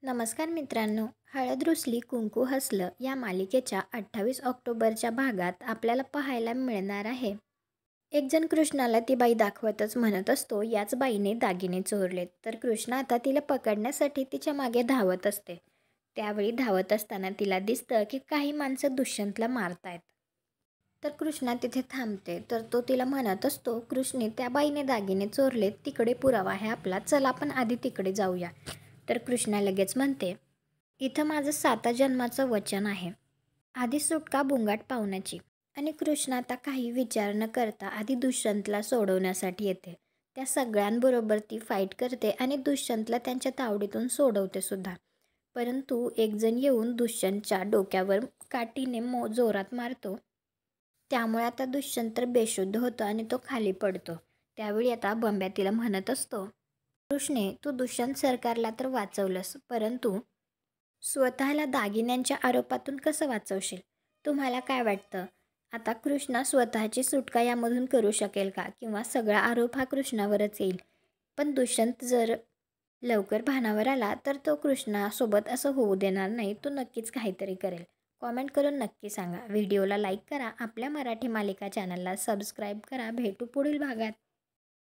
नमस्कार मित्रांनो, हळद रुसली कुंकू हसलं या मालिकेच्या 28 ऑक्टोबरच्या भागात आपल्याला पाहायला मिळणार आहे. एक जण कृष्णाला ती बाई दाखवतच म्हणत असतो, याच बाईने दागिने चोरलेत. तर कृष्णा आता तिला पकडण्यासाठी तिच्या मागे धावत असते. त्यावेळी धावत असताना तिला दिसतं की काही माणसं दुष्यंतला मारतायत. तर कृष्णा तिथे थांबते. तर तो तिला म्हणत असतो, कृष्णे त्या बाईने दागिने चोरलेत, तिकडे पुरावा आहे आपला, चला आपण आधी तिकडे जाऊया. तर कृष्णा लगेच म्हणते, इथं माझं 7 जन्माचं वचन आहे, आधी सुटका बुंगाट पाहुण्याची. आणि कृष्णा आता काही विचार न करता आधी दुष्यंतला सोडवण्यासाठी येते. त्या सगळ्यांबरोबर ती फाईट करते आणि दुष्यंतला त्यांच्या तावडीतून सोडवते सुद्धा. परंतु एक जण येऊन दुष्यंतच्या डोक्यावर काठीने जोरात मारतो. त्यामुळे आता दुष्यंत तर बेशुद्ध होतो आणि तो खाली पडतो. त्यावेळी आता बंब्या तिला म्हणत असतो, कृष्णे तू दुष्यंत सरकारला तर वाचवलंस, परंतु स्वतःला दागिन्यांच्या आरोपातून कसं वाचवशील? तुम्हाला काय वाटतं? आता कृष्णा स्वतःची सुटका यामधून करू शकेल का? किंवा सगळा आरोप हा कृष्णावरच येईल? पण दुष्यंत जर लवकर भानावर आला तर तो कृष्णासोबत असं होऊ देणार नाही. तो नक्कीच काहीतरी करेल. कॉमेंट करून नक्की सांगा. व्हिडिओला लाईक करा. आपल्या मराठी मालिका चॅनलला सबस्क्राईब करा. भेटू पुढील भागात.